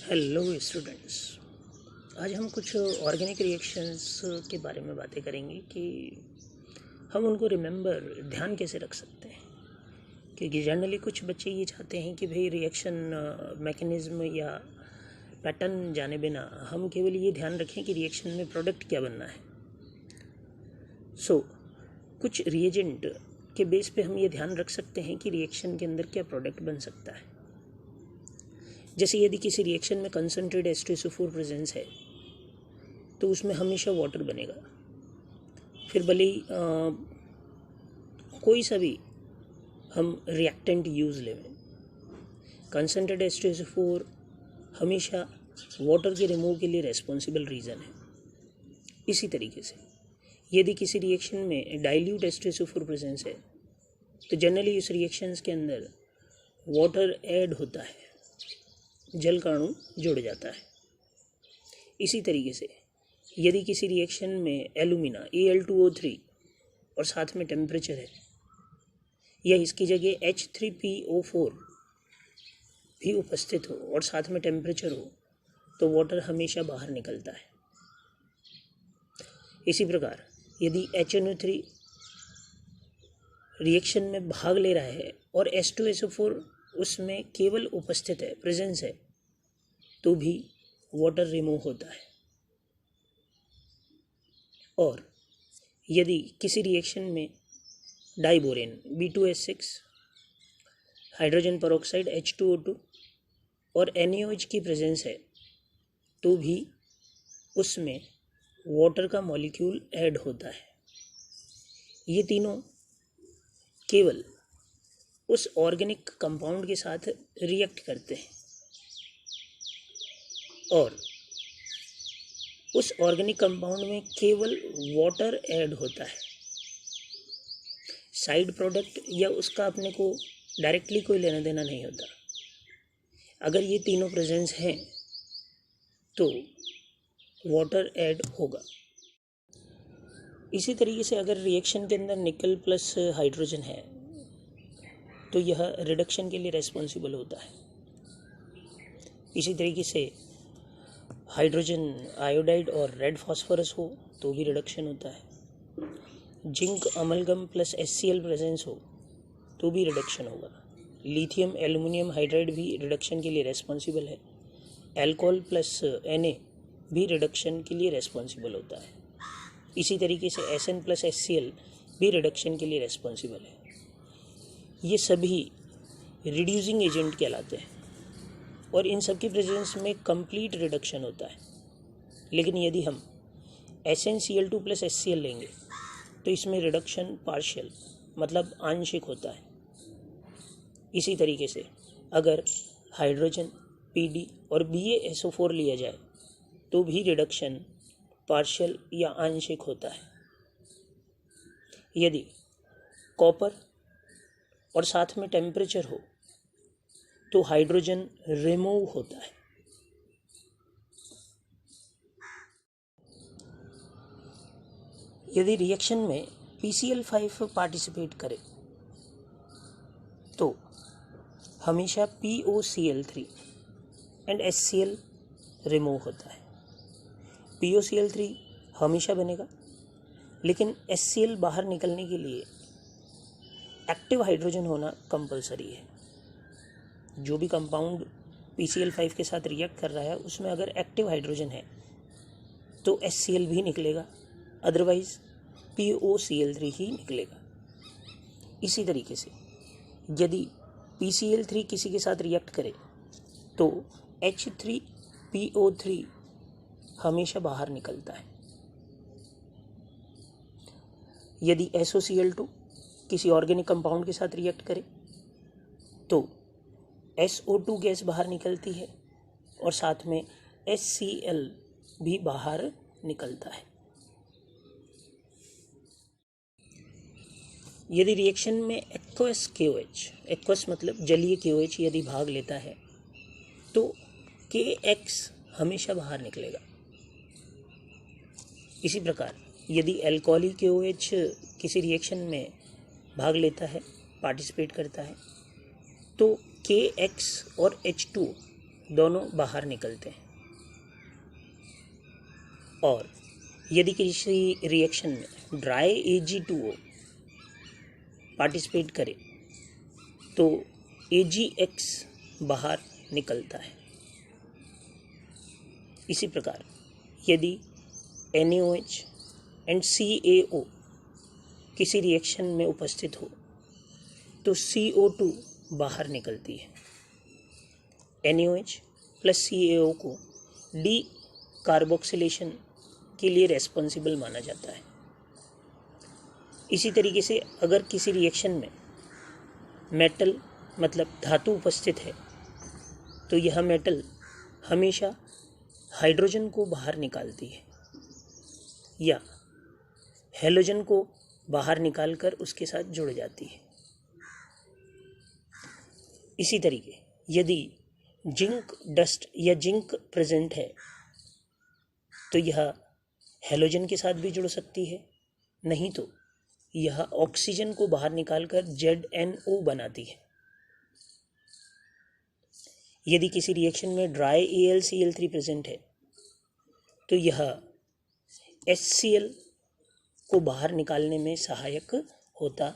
Hello students. आज हम कुछ ऑर्गेनिक रिएक्शंस के बारे में बातें करेंगे कि हम उनको ध्यान कैसे रख सकते हैं। क्योंकि जनरली कुछ बच्चे ये चाहते हैं कि भाई रिएक्शन मैकेनिज्म या पैटर्न जाने बिना हम केवल ये ध्यान रखें कि रिएक्शन में प्रोडक्ट क्या बनना है। कुछ रिएजेंट के बेस पे हम ये ध्यान रख सकते हैं कि रिएक्शन के अंदर क्या प्रोडक्ट बन सकता है। जैसे यदि किसी रिएक्शन में कंसनट्रेट H2SO4 प्रेजेंस है तो उसमें हमेशा वाटर बनेगा। फिर भले ही कोई सा भी हम रिएक्टेंट यूज़ लें, कंसनट्रेट H2SO4 हमेशा वाटर के रिमूव के लिए रेस्पॉन्सिबल रीज़न है। इसी तरीके से यदि किसी रिएक्शन में डाइल्यूट H2SO4 प्रेजेंस है तो जनरली इस रिएक्शंस के अंदर वाटर ऐड होता है, जल का अणु जुड़ जाता है। इसी तरीके से यदि किसी रिएक्शन में एल्यूमिना Al2O3 और साथ में टेम्परेचर है या इसकी जगह H3PO4 भी उपस्थित हो और साथ में टेम्परेचर हो तो वाटर हमेशा बाहर निकलता है। इसी प्रकार यदि HNO3 रिएक्शन में भाग ले रहा है और H2SO4 उसमें केवल उपस्थित है, प्रेजेंस है, तो भी वाटर रिमूव होता है। और यदि किसी रिएक्शन में diborane B2S6, hydrogen peroxide H2O2 और NaOH की प्रेजेंस है तो भी उसमें वाटर का मॉलिक्यूल ऐड होता है। ये तीनों केवल उस ऑर्गेनिक कंपाउंड के साथ रिएक्ट करते हैं और उस ऑर्गेनिक कंपाउंड में केवल वाटर ऐड होता है। साइड प्रोडक्ट या उसका अपने को डायरेक्टली कोई लेना देना नहीं होता। अगर ये तीनों प्रेजेंस हैं तो वाटर ऐड होगा। इसी तरीके से अगर रिएक्शन के अंदर निकल प्लस हाइड्रोजन है तो यह रिडक्शन के लिए रेस्पॉन्सिबल होता है। इसी तरीके से हाइड्रोजन आयोडाइड और रेड फास्फोरस हो तो भी रिडक्शन होता है। Zinc amalgam plus HCl presence हो तो भी रिडक्शन होगा। लिथियम एल्युमिनियम हाइड्राइड भी रिडक्शन के लिए रेस्पॉन्सिबल है। एल्कोहल प्लस Na भी रिडक्शन के लिए रेस्पॉन्सिबल होता है। इसी तरीके से Sn प्लस HCl भी रिडक्शन के लिए रेस्पॉन्सिबल है। ये सभी रिड्यूसिंग एजेंट कहलाते हैं और इन सब की प्रेजेंस में कंप्लीट रिडक्शन होता है। लेकिन यदि हम SnCl2 प्लस HCl लेंगे तो इसमें रिडक्शन पार्शियल मतलब आंशिक होता है। इसी तरीके से अगर हाइड्रोजन Pd और BaSO4 लिया जाए तो भी रिडक्शन पार्शियल या आंशिक होता है। यदि कॉपर और साथ में टेम्परेचर हो तो हाइड्रोजन रिमूव होता है। यदि रिएक्शन में PCl5 पार्टिसिपेट करे तो हमेशा POCl3 एंड HCl रिमूव होता है। POCl3 हमेशा बनेगा, लेकिन HCl बाहर निकलने के लिए एक्टिव हाइड्रोजन होना कंपलसरी है। जो भी कंपाउंड PCl5 के साथ रिएक्ट कर रहा है उसमें अगर एक्टिव हाइड्रोजन है तो HCl भी निकलेगा, अदरवाइज POCl3 ही निकलेगा। इसी तरीके से यदि PCl3 किसी के साथ रिएक्ट करे तो H3PO3 हमेशा बाहर निकलता है। यदि SOCl2 किसी ऑर्गेनिक कंपाउंड के साथ रिएक्ट करे तो SO2 गैस बाहर निकलती है और साथ में HCl भी बाहर निकलता है। यदि रिएक्शन में एक्वस KOH, एक्वस मतलब जलीय KOH यदि भाग लेता है तो KX हमेशा बाहर निकलेगा। इसी प्रकार यदि एल्कोहली KOH किसी रिएक्शन में भाग लेता है, पार्टिसिपेट करता है, तो KX और H2 दोनों बाहर निकलते हैं। और यदि किसी रिएक्शन में ड्राई Ag2O पार्टिसिपेट करे तो AgX बाहर निकलता है। इसी प्रकार यदि NaOH एंड CaO किसी रिएक्शन में उपस्थित हो तो CO2 बाहर निकलती है। NaOH प्लस CaO को डी कार्बोक्सिलेशन के लिए रेस्पॉन्सिबल माना जाता है। इसी तरीके से अगर किसी रिएक्शन में मेटल मतलब धातु उपस्थित है तो यह मेटल हमेशा हाइड्रोजन को बाहर निकालती है या हेलोजन को बाहर निकालकर उसके साथ जुड़ जाती है। इसी तरीके यदि जिंक डस्ट या जिंक प्रेजेंट है तो यह हेलोजन के साथ भी जुड़ सकती है, नहीं तो यह ऑक्सीजन को बाहर निकालकर ZNO बनाती है। यदि किसी रिएक्शन में ड्राई AlCl3 प्रेजेंट है तो यह HCl को बाहर निकालने में सहायक होता